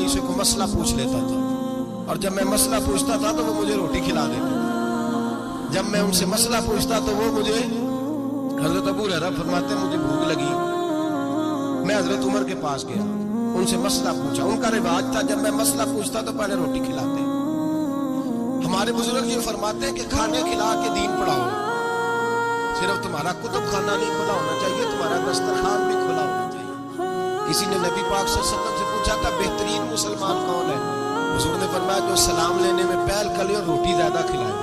उन्हीं से को मसला पूछ लेता था, और जब मैं मसला पूछता था तो वो मुझे रोटी खिला देते थे। जब मैं उनसे मसला पूछता तो वो मुझे, हजरत अबू हुरैरा फरमाते मुझे भूख लगी, मैं हजरत उमर के पास गया, उनसे मसला पूछा। उनका रिवाज था जब मैं मसला पूछता तो पहले रोटी खिलाते। हमारे बुजुर्ग ये फरमाते हैं कि खाने खिला के दीन पढ़ाओ। सिर्फ तुम्हारा कुतुब खाना नहीं खुला होना चाहिए, तुम्हारा दस्तरखान भी खुला होना चाहिए। किसी ने नबी पाक सल्लल्लाहु अलैहि वसल्लम से पूछा था बेहतरीन मुसलमान कौन है? हुजूर ने फरमाया जो सलाम लेने में पहल करे और रोटी ज्यादा खिलाए,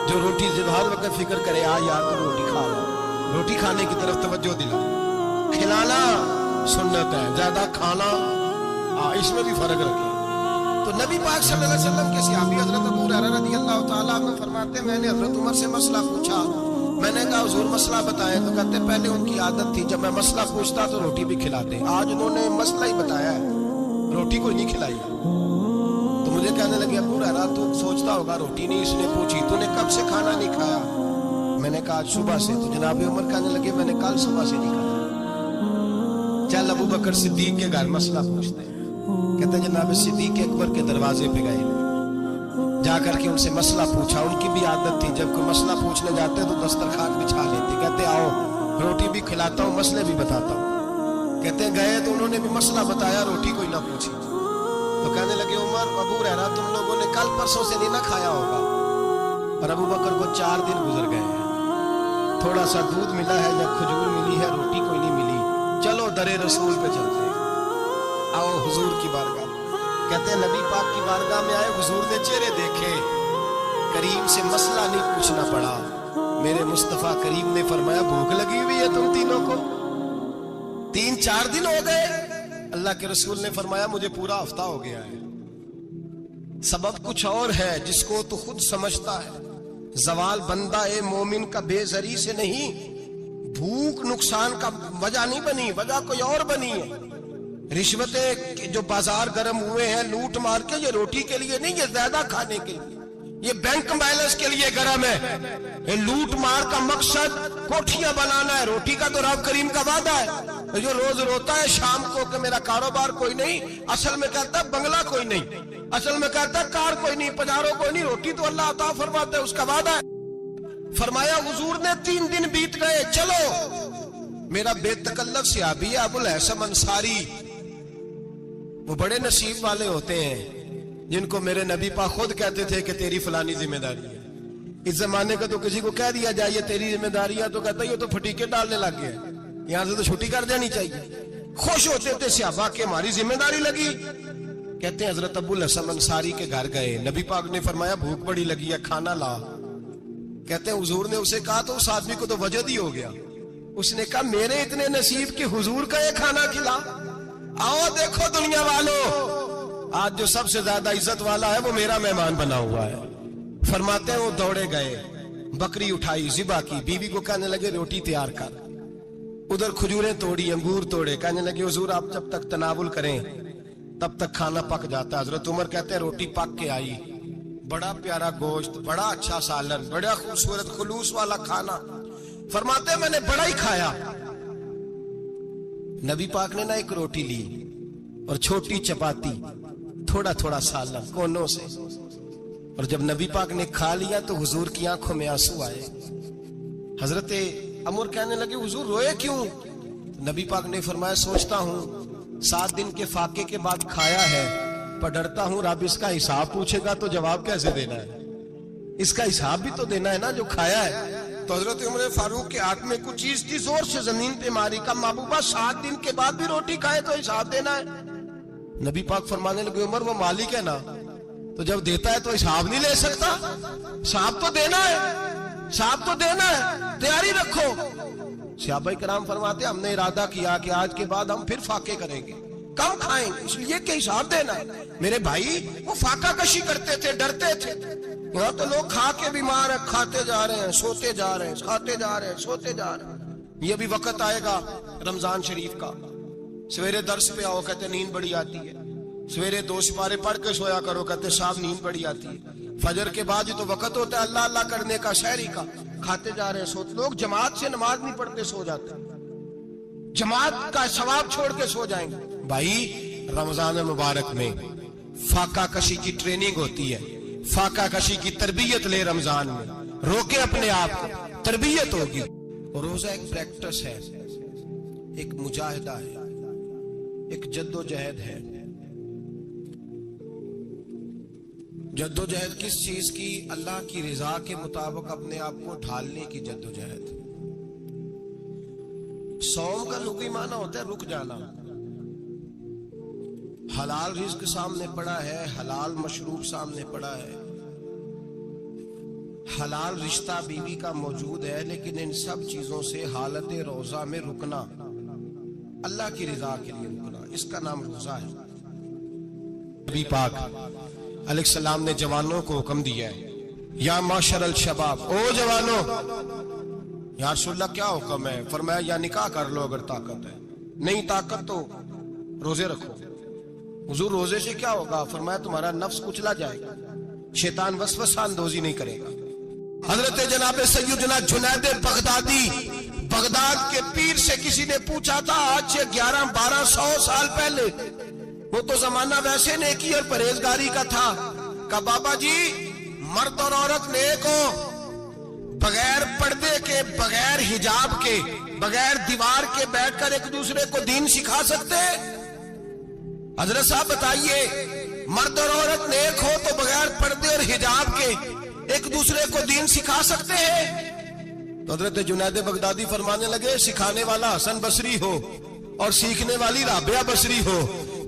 जो रोटी हर वक्त फिक्र करे आ यार तो रोटी खा लो, रोटी खाने की तरफ तवज्जो दिला। खिलाना सुन्नत है, ज्यादा खाना इसमें भी फर्क रखे। तो नबी पाक सल्लल्लाहु अलैहि वसल्लम के सहाबी हजरत अबू हुरैरा रदियल्लाहु ताला अन्हु फरमाते मैंने हजरत उमर से मसला पूछा, मैंने कहा हुजूर मसला बताया, तो कहते पहले उनकी आदत थी जब मैं मसला पूछता तो रोटी भी खिलाते, आज उन्होंने मसला ही बताया है, रोटी कोई नहीं खिलाई। तो मुझे कहने लगे अबू हुरैरा तू सोचता होगा रोटी नहीं इसने पूछी, तूने कब से खाना नहीं खाया? मैंने कहा आज सुबह से। तो जनाब उमर कहने लगे मैंने कल सुबह से नहीं खाया। चल अबू बकर सिद्दीक के घर मसला पूछते। कहते जनाब सिद्दीक अकबर के दरवाजे पे गए, जाकर के उनसे मसला पूछा। उनकी भी आदत थी जब कोई मसला पूछने जाते तो दस्तरखान बिछा लेते, कहते आओ रोटी भी खिलाता हूँ मसले भी बताता हूँ। कहते गए तो उन्होंने भी मसला बताया, रोटी कोई ना पूछी। तो कहने लगे उमर अबू हुरैरा तुम लोगों ने कल परसों से नहीं ना खाया होगा। और अबू बकर को 4 दिन गुजर गए हैं, थोड़ा सा दूध मिला है या खजूर मिली है, रोटी कोई नहीं मिली। चलो दरे रसूल पे चलते, आओ हुजूर की बारगाह। कहते नबी पाक की बारगाह में आए, हुजूर ने चेहरे देखे, करीम से मसला नहीं पूछना पड़ा। मेरे मुस्तफा करीम ने फरमाया भूख लगी हुई है तुम तीनों को? 3-4 दिन हो गए। अल्लाह के रसूल ने फरमाया मुझे पूरा हफ्ता हो गया है। सबब कुछ और है जिसको तो खुद समझता है। जवाल बंदा ए मोमिन का बेजरी से नहीं, भूख नुकसान का वजह नहीं बनी, वजह कोई और बनी है। रिश्वतें जो बाजार गर्म हुए हैं लूट मार के, ये रोटी के लिए नहीं, ये ज्यादा खाने के लिए, ये बैंक बैलेंस के लिए गर्म है। ये लूट मार का मकसद कोठियां बनाना है, रोटी का तो रब करीम का वादा है। जो रोज रोता है शाम को कि मेरा कारोबार कोई नहीं, असल में कहता है बंगला कोई नहीं, असल में कहता है कार कोई नहीं, पजारो कोई नहीं, रोटी तो अल्लाह अता फरमाता है, उसका वादा है। फरमाया हुजूर ने 3 दिन बीत गए, चलो मेरा बेतकल्लफ सहाबी है अबुल हसन अंसारी, वो बड़े नसीब वाले होते हैं जिनको मेरे नबी पाक खुद कहते थे कि तेरी फलानी जिम्मेदारी है। इस जमाने का तो किसी को कह दिया जाए ये तेरी जिम्मेदारी है तो कहता है ये तो फटीके डालने लग गया, यहां से तो छुट्टी कर देनी चाहिए। खुश होते थे सहाबा के हमारी जिम्मेदारी लगी। कहते हैं हजरत अबुल हसन अंसारी के घर गए, नबी पाक ने फरमाया भूख बड़ी लगी है खाना ला। कहते हैं हुजूर ने उसे कहा तो उस आदमी को तो वजद ही हो गया। उसने कहा मेरे इतने नसीब कि हुजूर का ये खाना खिला। आओ देखो दुनिया वालों, आज जो सबसे ज्यादा इज्जत वाला है वो मेरा मेहमान बना हुआ है। फरमाते हैं वो दौड़े गए, बकरी उठाई, जिबा की, बीवी को कहने लगे रोटी तैयार कर। उधर खजूरें तोड़ी, अंगूर तोड़े, कहने लगे हुजूर आप जब तक तनावुल करें तब तक खाना पक जाता है। हजरत उमर कहते हैं रोटी पक के आई, बड़ा प्यारा गोश्त, बड़ा अच्छा सालन, बड़ा खूबसूरत खुलूस वाला खाना। फरमाते मैंने बड़ा ही खाया। नबी पाक ने ना एक रोटी ली और छोटी चपाती, थोड़ा थोड़ा सालन कोनों से, और जब नबी पाक ने खा लिया तो हुजूर की आंखों में आंसू आए। हजरत अमर कहने लगे हुजूर रोए क्यों? नबी पाक ने फरमाया सोचता हूँ 7 दिन के फाके के बाद खाया है, पर डरता हूँ रब इसका हिसाब पूछेगा तो जवाब कैसे देना है, इसका हिसाब भी तो देना है ना जो खाया है। तो हजरत उमर फारूक के हाथ में कुछ चीज थी, जोर से जमीन पे मारी, का महबूबा 7 दिन के बाद भी रोटी खाए तो हिसाब देना है। नबी पाक फरमाने लगे उमर वो मालिक है ना, तो जब देता है तो हिसाब नहीं ले सकता, हिसाब तो देना है, हिसाब तो देना है, तैयारी रखो। सहाबाए किराम फरमाते हमने इरादा किया कि आज के बाद हम फिर फाके करेंगे, कम खाएंगे, इसलिए कि हिसाब देना है। मेरे भाई वो फाका कशी करते थे, डरते थे। यहाँ तो लोग खा के बीमार है, खाते जा रहे हैं, सोते जा रहे हैं, खाते जा रहे हैं, सोते जा रहे हैं। ये भी वक्त आएगा रमजान शरीफ का, सवेरे दर्स पे आओ कहते नींद बड़ी आती है, सवेरे 2 सिपारे पढ़ के सोया करो कहते साहब नींद बड़ी आती है। फजर के बाद ही तो वक्त होता है अल्लाह अल्लाह करने का, शहरी का, खाते जा रहे हैं, सोते। लोग जमात से नमाज नहीं पढ़ते सो जाते, जमात का सवाब छोड़ के सो जाएंगे। भाई रमजान मुबारक में फाका कशी की ट्रेनिंग होती है, फाका कशी की तरबियत ले रमजान में, रोके अपने आप को, तरबियत होगी। रोजा एक प्रैक्टिस है, एक मुजाहिदा है, एक जद्दोजहद है। जद्दोजहद किस चीज की? अल्लाह की रजा के मुताबिक अपने आप को ढालने की जद्दोजहद। सौम का लुग़वी माना होता है रुक जाना। हलाल रिज़्क सामने पड़ा है, हलाल मशरूब सामने पड़ा है, हलाल रिश्ता बीवी का मौजूद है, लेकिन इन सब चीजों से हालत रोजा में रुकना, अल्लाह की रजा के लिए रुकना, इसका नाम रोजा है। नबी पाक अलैहिस्सलाम ने जवानों को हुक्म दिया है, या माशरल शबाब, ओ जवानों। या रसूलल्लाह क्या हुक्म है? फरमाया या निकाह कर लो अगर ताकत है, नहीं ताकत तो रोजे रखो। हुजूर रोजे से क्या होगा? फरमाया तुम्हारा नफ्स कुचला जाएगा, शैतान वसवसा अंदोजी नहीं करेगा। हजरत जनाब सैयदना जुनैद बगदादी, बगदाद के पीर से किसी ने पूछा था आज से 1100-1200 साल पहले, वो तो जमाना वैसे नेकी और परहेजगारी का था, का बाबा जी मर्द और औरत नेक हो, बगैर पर्दे के, बगैर हिजाब के, बगैर दीवार के बैठकर एक दूसरे को दीन सिखा सकते? हजरत साहब बताइए, मर्द और औरत नेक हो तो बगैर पर्दे और हिजाब के एक दूसरे को दीन सिखा सकते हैं? तो हजरत जुनैद बगदादी फरमाने लगे, सिखाने वाला हसन बसरी हो और सीखने वाली राबिया बसरी हो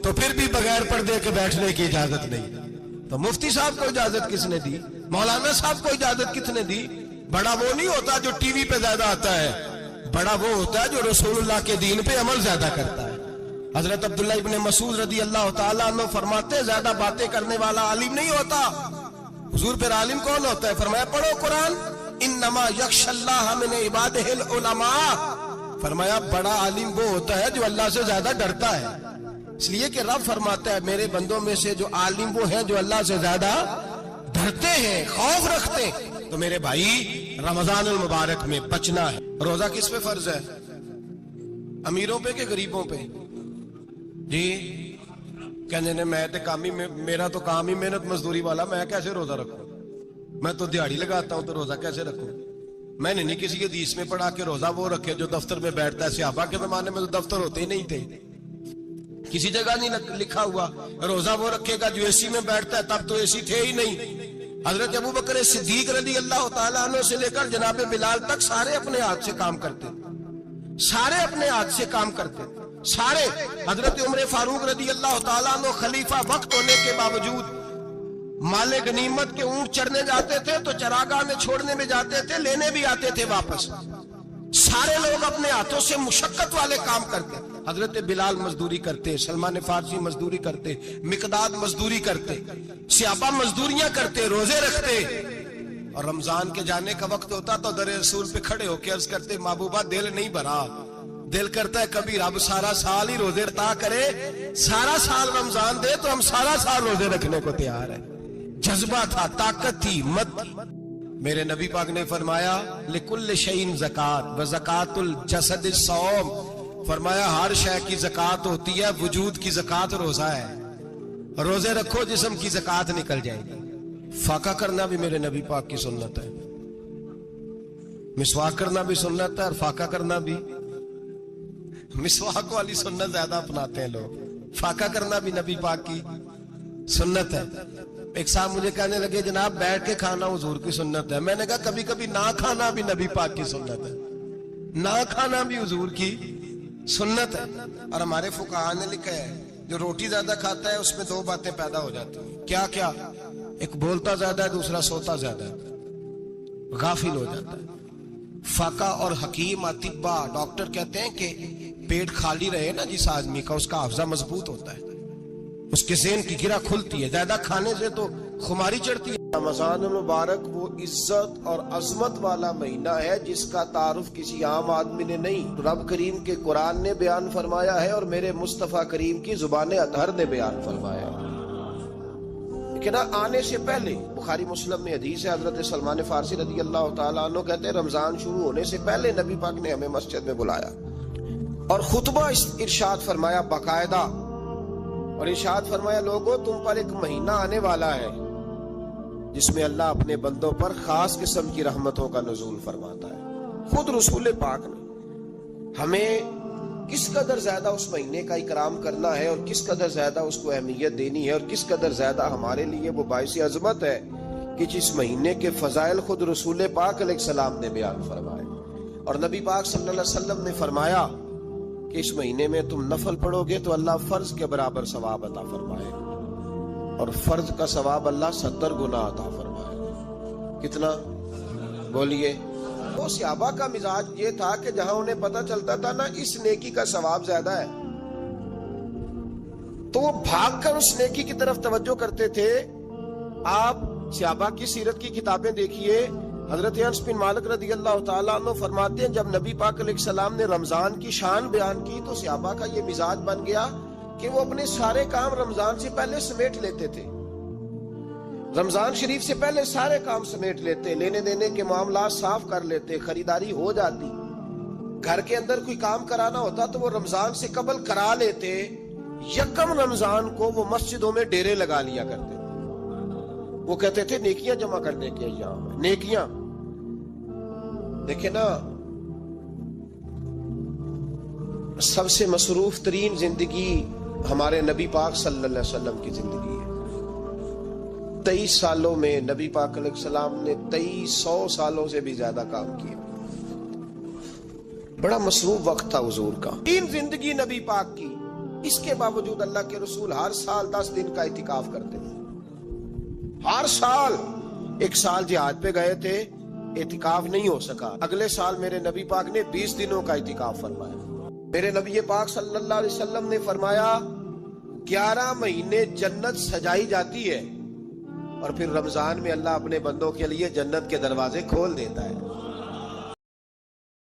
तो फिर भी बगैर पर्दे के बैठने की इजाजत नहीं। तो मुफ्ती साहब को इजाजत किसने दी? मौलाना साहब को इजाजत किसने दी? बड़ा वो नहीं होता जो टीवी पे ज्यादा आता है, बड़ा वो होता है जो रसूलुल्लाह के दीन पे अमल ज्यादा करता है। हजरत अब्दुल्लाह इब्ने मसूद रदी अल्लाह ताला अन्हु फरमाते, ज्यादा बातें करने वाला आलिम नहीं होता। हुजूर फिर आलिम कौन होता है? फरमाया पढ़ो कुरान, इन्नमा यख्शल्लाह मिन इबादिहिल उलमा। फरमाया बड़ा आलिम वो होता है जो अल्लाह से ज्यादा डरता है, इसलिए कि रब फरमाता है मेरे बंदों में से जो आलिम वो हैं जो अल्लाह से ज्यादा डरते हैं, खौफ रखते हैं। तो मेरे भाई रमजान मुबारक में बचना है। रोजा किस पे फर्ज है? अमीरों पे के गरीबों पे? जी कहने ने मैं तो काम ही, मेरा तो काम ही मेहनत मजदूरी वाला, मैं कैसे रोजा रखूं? मैं तो दिहाड़ी लगाता हूं तो रोजा कैसे रखूं? मैंने नहीं किसी हदीस में पढ़ा कि रोजा वो रखे जो दफ्तर में बैठता है। सहाबा के जमाने में तो दफ्तर होते ही नहीं थे, किसी जगह नहीं लिखा हुआ रोजा वो रखेगा जो एसी में बैठता है, तब तो एसी थे ही नहीं। हजरत अबू बकर सिद्दीक रज़ी अल्लाह ताला अन्हु से लेकर जनाब बिलाल तक सारे अपने हाथ से काम करते, सारे अपने हाथ से काम करते, सारे। हजरत उमर फारूक रज़ी अल्लाह ताला अन्हु खलीफा वक्त होने के बावजूद माले गनीमत के ऊंट चढ़ने जाते थे तो चरागाह में छोड़ने में जाते थे, लेने भी आते थे वापस। सारे लोग अपने हाथों से मुशक्कत वाले काम करते। हजरत बिलाल मजदूरी करते, सलमान फारसी मजदूरी करते, मिकदाद मजदूरी करते, सहाबा मजदूरियां करते, रोजे रखते। और रमजान के जाने का वक्त होता तो दर रसूल पे खड़े होकर अर्ज करते, महबूबा दिल नहीं भरा, दिल करता है कभी रब सारा साल ही रोजे रता करे, सारा साल रमजान दे तो हम सारा साल रोजे रखने को तैयार है। जज्बा था, ताकत थी, हिम्मत थी। मेरे नबी पाक ने फरमाया लिकुल्ल शैइन ज़कात व ज़कातुल जसद सौम। फरमाया हर शय की ज़कात होती है, वजूद की ज़कात रोजा है। रोजे रखो जिस्म की ज़कात निकल जाएगी। फाका करना भी मेरे नबी पाक की सुन्नत है, मिसवाक करना भी सुन्नत है और फाका करना भी। मिसवाक वाली सुन्नत ज्यादा अपनाते हैं लोग, फाका करना भी नबी पाक की सुन्नत है। एक साहब मुझे कहने लगे जनाब बैठ के खाना हुजूर की सुन्नत है। मैंने कहा कभी कभी ना खाना भी नबी पाक की सुन्नत है, ना खाना भी हुजूर की सुन्नत है। और हमारे फुकाहा ने लिखा है जो रोटी ज्यादा खाता है उसमें दो बातें पैदा हो जाती हैं। क्या क्या? एक बोलता ज्यादा है, दूसरा सोता ज्यादा है, गाफिल हो जाता है। फाका और हकीम अतिब्बा डॉक्टर कहते हैं कि पेट खाली रहे ना जिस आदमी का, उसका हाफजा मजबूत होता है, उसके ज़हन की गिरा खुलती है। ज्यादा खाने से तो खुमारी चढ़ती है। रमजान मुबारक वो इज्जत और अजमत वाला महीना है जिसका तारुफ किसी आम आदमी ने नहीं, रब करीम के कुरान ने बयान फरमाया है और मेरे मुस्तफा करीम की जुबान अतहर ने बयान फरमाया है। लेकिन आने से पहले बुखारी मुस्लिम में हदीस है, हजरत सलमान फारसी रज़ी अल्लाह ताला अन्हु कहते हैं रमजान शुरू होने से पहले नबी पाक ने हमें मस्जिद में बुलाया और खुतबा इरशाद फरमाया बाकायदा और इरशाद फरमाया, लोगों तुम पर एक महीना आने वाला है जिसमें अल्लाह अपने बंदों पर खास किस्म की रहमतों का नुज़ूल फरमाता है। खुद रसूल पाक ने हमें किस कदर ज्यादा उस महीने का इकराम करना है और किस कदर ज्यादा उसको अहमियत देनी है और किस कदर ज्यादा हमारे लिए वो बाइस अजमत है कि जिस महीने के फजाइल खुद रसूल पाक अलैहिस्सलाम ने बयान फरमाए। और नबी पाक सल्लल्लाहु अलैहि वसल्लम ने फरमाया कि इस महीने में तुम नफल पढ़ोगे तो अल्लाह फर्ज के बराबर सवाब अता फरमाए और फर्ज का सवाब अल्लाह 70 गुना अता फरमाए। कितना बोलिए। तो सहाबा का मिजाज ये था कि जहां उन्हें पता चलता था ना इस नेकी का सवाब ज्यादा है तो वो भागकर उस नेकी की तरफ तवज्जो करते थे। आप सहाबा की सीरत की किताबें देखिए, हजरत अनस बिन मालिक रदियल्लाहु ताला अन्हु फरमाते हैं, जब नबी पाक अलैहिस्सलाम ने रमजान की शान बयान की तो सहाबा का ये मिजाज बन गया कि वो अपने सारे काम रमजान से पहले समेट लेते थे। रमजान शरीफ से पहले सारे काम समेट लेते, लेने देने के मामला साफ कर लेते, खरीदारी हो जाती, घर के अंदर कोई काम कराना होता तो वो रमजान से कबल करा लेते। यकम रमजान को वो मस्जिदों में डेरे लगा लिया करते। वो कहते थे नेकियां जमा करने के यहाँ नेकियां। देखे ना, सबसे मसरूफ तरीन जिंदगी हमारे नबी पाक सल्लल्लाहु अलैहि वसल्लम की जिंदगी है। 23 सालों में नबी पाक अलैहिस्सलाम ने 2300 सालों से भी ज्यादा काम किया। बड़ा मसरूफ वक्त था हुजूर का। तीन जिंदगी नबी पाक की, इसके बावजूद अल्लाह के रसूल हर साल 10 दिन का इतिकाफ करते थे। हर साल। एक साल जिहाद पे गए थे, इतिकाफ नहीं हो सका, अगले साल मेरे नबी पाक ने 20 दिनों का इतिकाफ फरमाया। मेरे नबी पाक सल्लल्लाहु अलैहि वसल्लम ने फरमाया 11 महीने जन्नत सजाई जाती है और फिर रमजान में अल्लाह अपने बंदों के लिए जन्नत के दरवाजे खोल देता है।